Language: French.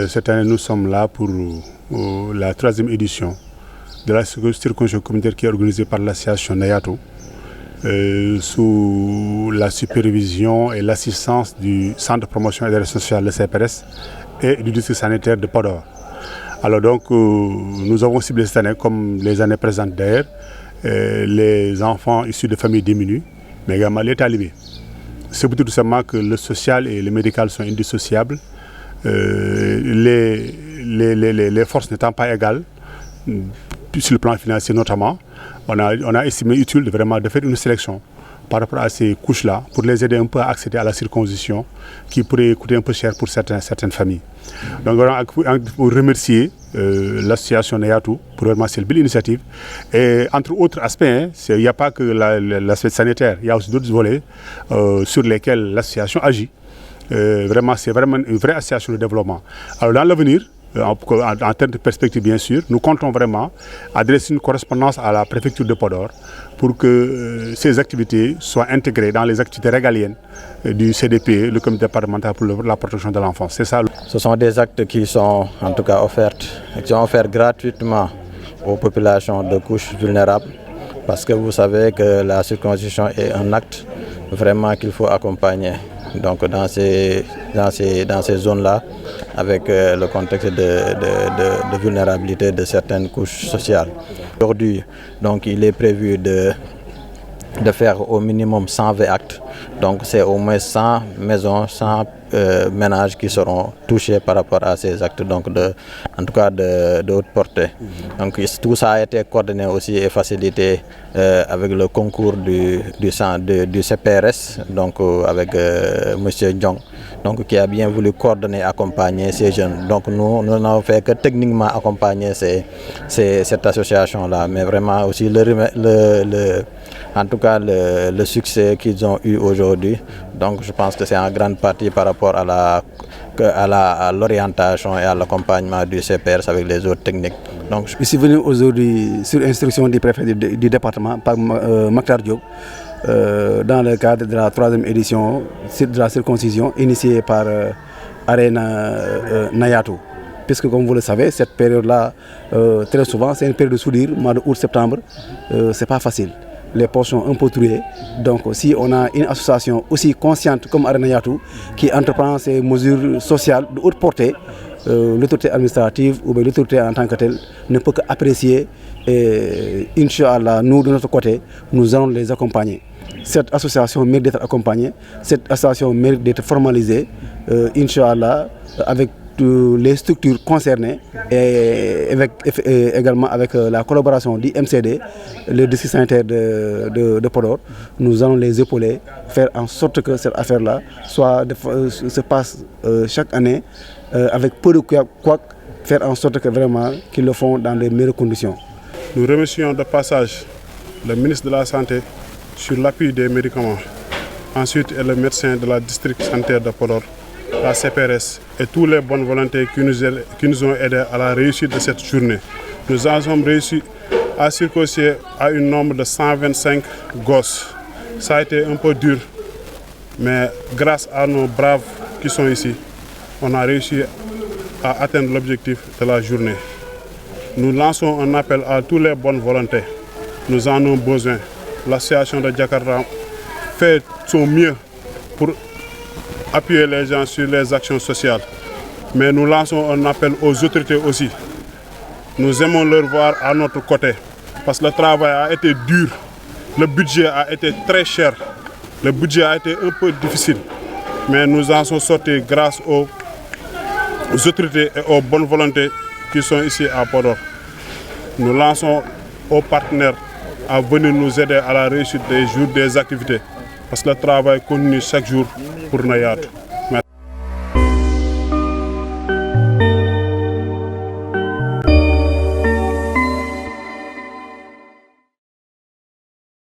Cette année, nous sommes là pour la 3e édition de la circoncision communautaire qui est organisée par l'association Nayato, sous la supervision et l'assistance du Centre de promotion et de l'action sociale, le CPRS, et du district sanitaire de Podor. Alors donc, nous avons ciblé cette année, comme les années présentes d'ailleurs, les enfants issus de familles diminuées, mais également les talibés. C'est pour tout simplement que le social et le médical sont indissociables. Les forces n'étant pas égales, sur le plan financier notamment, on a estimé utile de faire une sélection par rapport à ces couches-là pour les aider un peu à accéder à la circoncision qui pourrait coûter un peu cher pour certaines familles. Donc voilà, pour remercier l'association Nayato pour vraiment cette belle initiative. Et entre autres aspects, il n'y a pas que l'aspect sanitaire, il y a aussi d'autres volets sur lesquels l'association agit. C'est vraiment une vraie association de développement. Alors dans l'avenir, en termes de perspective bien sûr, nous comptons vraiment adresser une correspondance à la préfecture de Podor pour que ces activités soient intégrées dans les activités régaliennes du CDP, le comité départemental pour la protection de l'enfance. C'est ça. Ce sont des actes qui sont en tout cas offerts gratuitement aux populations de couches vulnérables, parce que vous savez que la circoncision est un acte vraiment qu'il faut accompagner. Donc dans ces zones-là, avec le contexte de vulnérabilité de certaines couches sociales. Aujourd'hui, donc, il est prévu de faire au minimum 120 actes. Donc c'est au moins 100 maisons, 100 ménages qui seront touchés par rapport à ces actes, donc en tout cas de haute portée. Donc tout ça a été coordonné aussi et facilité avec le concours du CPRS, donc avec M. Diong, donc qui a bien voulu coordonner, accompagner ces jeunes. Donc nous n'avons fait que techniquement accompagner cette association-là, mais vraiment aussi en tout cas le succès qu'ils ont eu aujourd'hui. Donc je pense que c'est en grande partie par rapport à l'orientation et à l'accompagnement du CPRS avec les autres techniques. Donc, je suis venu aujourd'hui sur instruction du préfet du département, par Makhtar Diop, dans le cadre de la 3e édition de la circoncision initiée par Arena Nayato. Puisque comme vous le savez, cette période-là, très souvent, c'est une période de soudure, mois de août-septembre, c'est pas facile. Les poches sont un peu trouées. Donc si on a une association aussi consciente comme Arena Nayato qui entreprend ces mesures sociales de haute portée, l'autorité administrative ou l'autorité en tant que telle ne peut qu'apprécier, et Inch'Allah, nous de notre côté, nous allons les accompagner. Cette association mérite d'être accompagnée, cette association mérite d'être formalisée, Inch'Allah, avec les structures concernées et également avec la collaboration du MCD, le district sanitaire de Podor. Nous allons les épauler, faire en sorte que cette affaire-là se passe chaque année avec peu de couac, faire en sorte que vraiment qu'ils le font dans les meilleures conditions. Nous remercions de passage le ministre de la Santé sur l'appui des médicaments. Ensuite, le médecin de la district sanitaire de Podor, la CPRS et tous les bonnes volontés qui nous ont aidés à la réussite de cette journée. Nous en sommes réussi à circoncire à un nombre de 125 gosses. Ça a été un peu dur, mais grâce à nos braves qui sont ici, on a réussi à atteindre l'objectif de la journée. Nous lançons un appel à toutes les bonnes volontés. Nous en avons besoin. L'association de Jakarta fait son mieux pour appuyer les gens sur les actions sociales. Mais nous lançons un appel aux autorités aussi. Nous aimons leur voir à notre côté parce que le travail a été dur, le budget a été très cher, le budget a été un peu difficile. Mais nous en sommes sortis grâce aux autorités et aux bonnes volontés qui sont ici à Podor. Nous lançons aux partenaires à venir nous aider à la réussite des jours des activités parce que le travail continue chaque jour pour Nayato.